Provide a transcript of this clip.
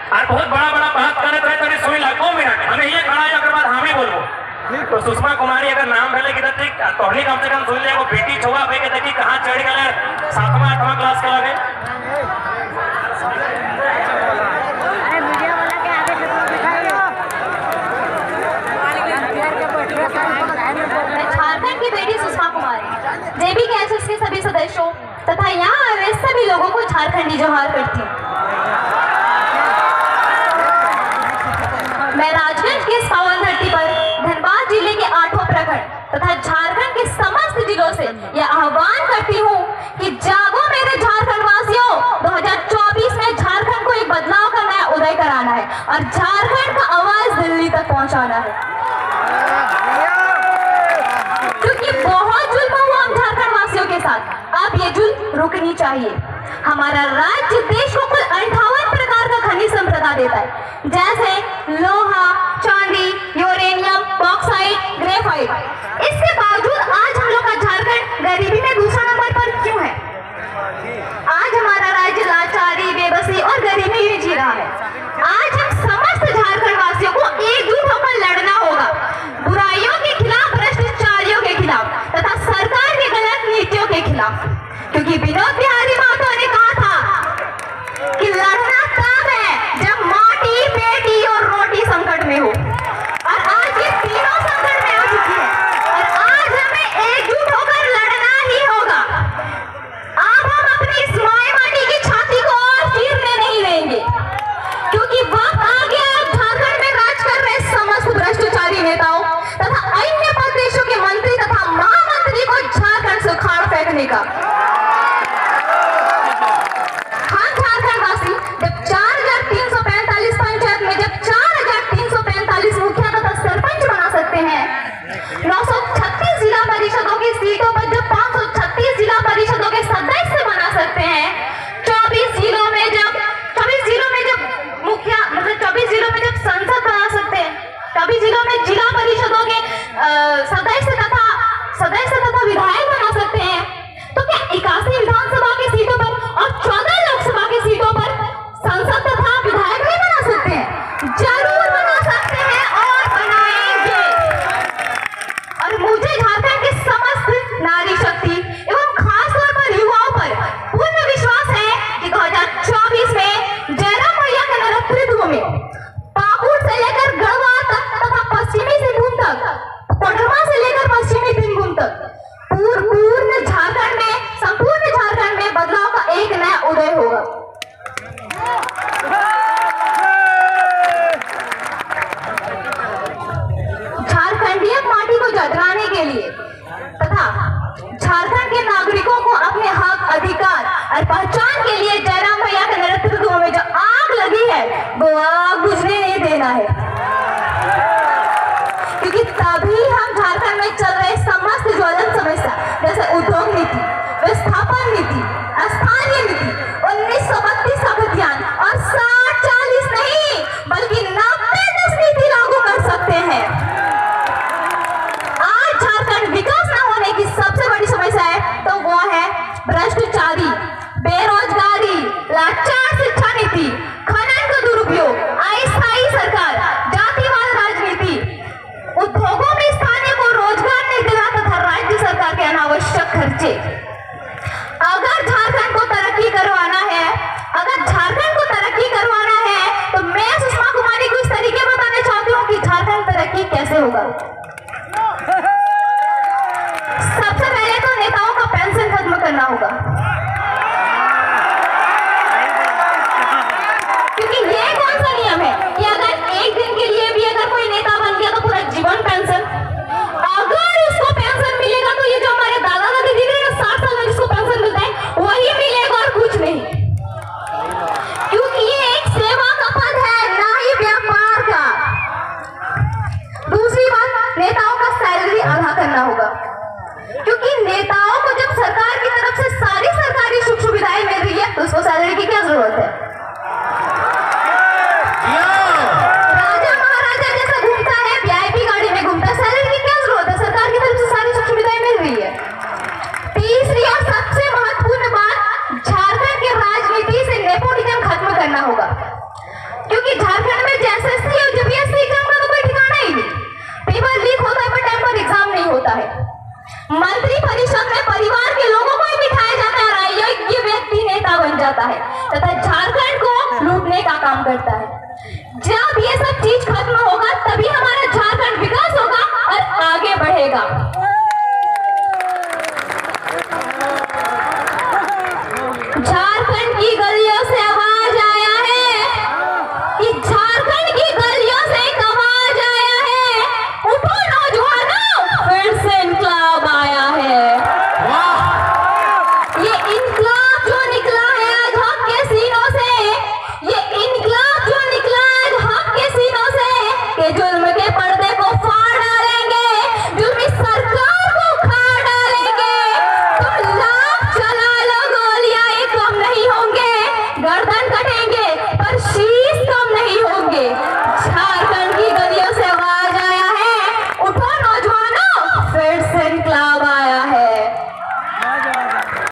और बहुत बड़ा बड़ा बात करत रहे तभी सुन ला 2 मिनट हमें ये खड़ा है अगर बात हम ही बोलबो तो सुषमा कुमारी अगर नाम भेले कि ठीक तोहनी कम से कम सुन ले वो बेटी छुआ भाई के देखी कहां चढ़ गए 7वां 8वां क्लास के लगे। झारखंड की बेटी सुषमा कुमारी जेबी कैंसस के सभी सदस्यों तथा यहाँ आए सभी लोगों को झारखंडी जोहार करती हूँ। मैं राजगंज के इस पावन धरती पर धनबाद जिले के 8वां प्रखंड तथा झारखंड के समस्त जिलों से यह आह्वान करती हूँ कि जागो मेरे झारखंड वासियों, 2024 में झारखंड को एक बदलाव का नया उदय कराना है और झारखंड का आवाज दिल्ली तक पहुँचाना है, क्योंकि बहुत जुल्म हुआ हम झारखंड वासियों के साथ। अब ये जुल्म रुकनी चाहिए। हमारा राज्य देश को कुल 58 प्रकार का खनिज संपदा देता है, जैसे लोहा, चांदी, यूरेनियम, बॉक्साइट, ग्रेफाइट। इसके बावजूद आज हम लोग का झारखंड गरीबी में दूसरा नंबर पर क्यों है? आज हमारा राज्य लाचारी, बेबसी और गरीबी में जी रहा है। आज हम समस्त झारखंड वासियों को एकजुट होकर लड़ना होगा, बुराइयों के खिलाफ, भ्रष्टाचारियों के खिलाफ तथा सरकार की गलत नीतियों के खिलाफ, क्योंकि विनोद बिहारी महतो ने कहा था कि लड़ना तब है जब माटी, बेटी और रोटी संकट में हो, और आज ये तीनों संकट में हो चुकी है और आज हमें एकजुट होकर लड़ना ही होगा। अब हम अपनी इस माए माटी की छाती को और चीरने नहीं देंगे, क्योंकि वक्त आ गया है झारखंड में राज कर रहे समस्त भ्रष्टाचारी नेताओं तथा अन्य प्रदेशों के मंत्री तथा महामंत्री को झारखंड से उखाड़ फेंकने का। हम झारखंड वासी जब 4,345 पंचायत में जब 4,345 मुखिया तथा सरपंच बना सकते हैं, 936 जिला परिषदों की सीटों पर जब 536 जिला परिषदों के सदस्य बना सकते हैं, 24 जिलों में जब मुखिया मतलब 24 जिलों में जब संसद बना सकते हैं, 24 जिलों में जिला परिषदों के सदस्य तथा विधायक बना सकते हैं, तो क्या 81 विधानसभा की सीटों पर और 14 लोकसभा की सीटों पर संसद तथा विधायक नहीं बना सकते हैं? जरूर बना सकते हैं और बनाएंगे। और मुझे झारखंड के समस्त नारी शक्ति एवं खासतौर पर युवाओं पर पूर्ण विश्वास है कि 2024 में जयराम भैया के नेतृत्व में पाकुड़ से लेकर गढ़वा तक तथा पश्चिमी सिंहभूम तक, कोडरमा से लेकर पश्चिमी सिंहभूम तक संपूर्ण झारखंड में बदलाव का एक नया उदय होगा। झारखंडियत माटी को जगराने के लिए तथा झारखंड के नागरिकों को अपने हक, अधिकार और पहचान के लिए जयराम भैया के नेतृत्व में जो आग लगी है वो आग बुझने नहीं देना है, क्योंकि तभी हम झारखंड में चल रहे समस्त ज्वलंत समस्या जैसे उद्योग नीति, विस्थापन नीति, स्थानीय नीति, 1932 का अभियान और 60-40 नहीं बल्कि 90-10 नीति लागू कर सकते हैं। आज झारखंड विकास न होने की सबसे बड़ी समस्या है तो वो है भ्रष्टाचारी, बेरोजगारी, लाचार शिक्षा नीति, खनन का दुरुपयोग, अस्थायी सरकार, जातिवाद राजनीति, उद्योगों में स्थानीय को रोजगार नहीं देना तथा राज्य सरकार के अनावश्यक खर्चे। अगर झारखंड को तरक्की करवाना है तो मैं सुषमा कुमारी को इस तरीके बताना चाहती हूँ कि झारखंड तरक्की कैसे होगा। सबसे पहले तो नेताओं का पेंशन खत्म करना होगा, क्योंकि ये कौन सा नियम है कि अगर एक दिन के लिए भी अगर कोई नेता बन गया तो पूरा जीवन पेंशन, अगर उसको पेंशन मिलेगा तो ये जो हमारे दादा दादी दिख रहे हैं 60 साल में जिसको पेंशन मिलता है वही मिलेगा और कुछ नहीं, क्योंकि ये एक सेवा का पद है ना ही व्यापार का। दूसरी बात, नेताओं का सैलरी आधा करना होगा, क्योंकि नेताओं को जब सरकार की तरफ से सारी सरकारी सुख सुविधाएं मिल रही है तो उसको सैलरी की क्या जरूरत है? राजा महाराजा जैसा घूमता है, वीआईपी गाड़ी में घूमता है, सैलरी की क्या जरूरत है? सरकार की तरफ से सारी सुख सुविधाएं मिल रही है। तीसरी और सबसे महत्वपूर्ण बात, झारखंड की राजनीति से नेपोटिज्म खत्म करना होगा, क्योंकि तथा झारखंड को लूटने का काम करता है। जब ये सब चीज खत्म होगा तभी हमारा झारखंड विकास होगा और आगे बढ़ेगा।